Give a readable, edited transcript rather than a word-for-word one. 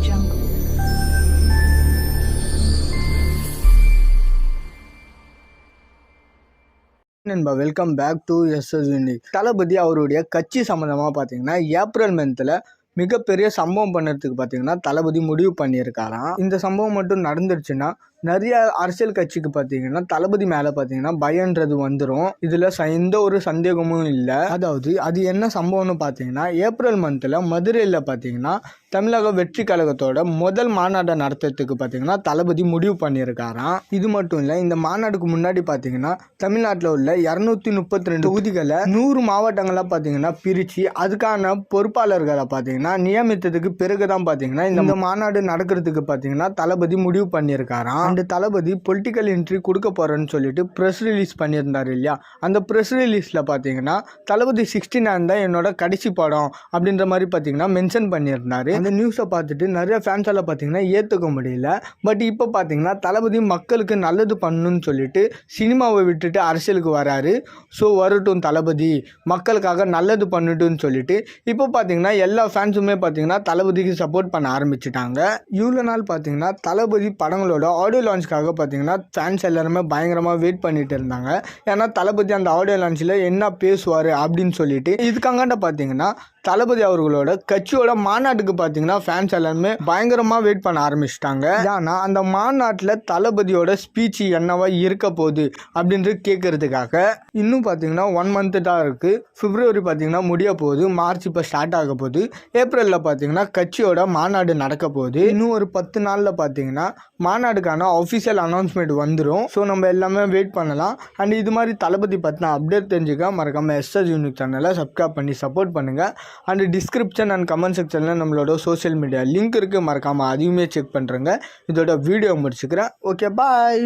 jungle. நண்பா welcome back to SS Unique. Thalapathy அவருடைய கட்சி சம்மந்தமாக பார்த்தீங்கன்னா ஏப்ரல் மந்தில் மிகப்பெரிய சம்பவம் பண்ணுறதுக்கு பார்த்தீங்கன்னா தளபதி முடிவு பண்ணியிருக்காராம். இந்த சம்பவம் மட்டும் நடந்துருச்சுன்னா நிறைய அரசியல் கட்சிக்கு பார்த்தீங்கன்னா தளபதி மேலே பார்த்தீங்கன்னா பயன்றது வந்துடும். இதில் எந்த ஒரு சந்தேகமும் இல்லை. அதாவது அது என்ன சம்பவம்னு பார்த்தீங்கன்னா ஏப்ரல் மந்தில் மதுரையில் பார்த்தீங்கன்னா தமிழக வெற்றி கழகத்தோட முதல் மாநாட்டை நடத்துறதுக்கு பார்த்தீங்கன்னா தளபதி முடிவு பண்ணியிருக்காராம். இது மட்டும் இல்லை, இந்த மாநாட்டுக்கு முன்னாடி பார்த்தீங்கன்னா தமிழ்நாட்டில் உள்ள 232 தொகுதிகளை 100 மாவட்டங்களாக பார்த்தீங்கன்னா பிரித்து அதுக்கான பொறுப்பாளர்களை பார்த்தீங்கன்னா நியமித்ததுக்கு பிறகு தான் பார்த்தீங்கன்னா இந்த மாநாடு நடக்கிறதுக்கு பார்த்தீங்கன்னா தளபதி முடிவு பண்ணியிருக்காராம். அந்த தளபதி பொலிட்டிக்கல் என்ட்ரி கொடுக்க போகிறேன்னு சொல்லிட்டு ப்ரெஸ் ரிலீஸ் பண்ணியிருந்தார் இல்லையா, அந்த ப்ரெஸ் ரிலீஸில் பார்த்தீங்கன்னா தளபதி 69 தான் என்னோட கடைசி படம் அப்படின்ற மாதிரி பார்த்தீங்கன்னா மென்ஷன் பண்ணியிருந்தார். அந்த நியூஸை பார்த்துட்டு நிறைய ஃபேன்ஸால் பார்த்தீங்கன்னா ஏற்றுக்க முடியல. பட் இப்போ பார்த்தீங்கன்னா தளபதி மக்களுக்கு நல்லது பண்ணணும்னு சொல்லிட்டு சினிமாவை விட்டுட்டு அரசியலுக்கு வராரு. ஸோ வரட்டும் தளபதி மக்களுக்காக நல்லது பண்ணட்டும்னு சொல்லிட்டு இப்போ பார்த்தீங்கன்னா எல்லா ஃபேன்ஸுமே பார்த்தீங்கன்னா தளபதிக்கு சப்போர்ட் பண்ண ஆரம்பிச்சிட்டாங்க. இவ்வளோ நாள் பார்த்தீங்கன்னா தளபதி படங்களோட ஆடியோ லான்ச்சுக்காக பார்த்தீங்கன்னா ஃபேன்ஸ் எல்லாருமே பயங்கரமாக வெயிட் பண்ணிட்டு இருந்தாங்க. ஏன்னா தளபதி அந்த ஆடியோ லான்ச்சில் என்ன பேசுவார் அப்படின்னு சொல்லிட்டு. இதுக்காண்ட பார்த்தீங்கன்னா தளபதி அவர்களோட கட்சியோட மாநாட்டுக்கு பார்த்தீங்கன்னா ஃபேன்ஸ் எல்லாருமே பயங்கரமாக வெயிட் பண்ண ஆரம்பிச்சிட்டாங்க. ஏன்னா அந்த மாநாட்டில் தளபதியோட ஸ்பீச் என்னவா இருக்க போகுது அப்படின்றது கேட்கறதுக்காக. இன்னும் பார்த்தீங்கன்னா 1 மந்த் தான் இருக்குது. பிப்ரவரி பார்த்தீங்கன்னா முடிய போகுது, மார்ச் இப்போ ஸ்டார்ட் ஆக போகுது, ஏப்ரலில் பார்த்தீங்கன்னா கட்சியோட மாநாடு நடக்க போகுது. இன்னும் ஒரு 10 நாளில் பார்த்தீங்கன்னா மாநாடுக்கான அஃபிஷியல் அனௌன்ஸ்மெண்ட் வந்துடும். ஸோ நம்ம எல்லாமே வெயிட் பண்ணலாம். அண்ட் இது மாதிரி தளபதி பற்றின அப்டேட் தெரிஞ்சுக்க மறக்காமல் எஸ்எஸ் யூனிக் சேனலை சப்ஸ்கிரைப் பண்ணி சப்போர்ட் பண்ணுங்கள். அண்ட் டிஸ்கிரிப்ஷன் அண்ட் கமெண்ட் செக்ஷனில் நம்மளோட சோஷியல் மீடியா லிங்க் இருக்குது, மறக்காமல் அதையுமே செக் பண்ணுறேங்க. இதோட வீடியோ முடிச்சுக்கிறேன். ஓகே, பாய்.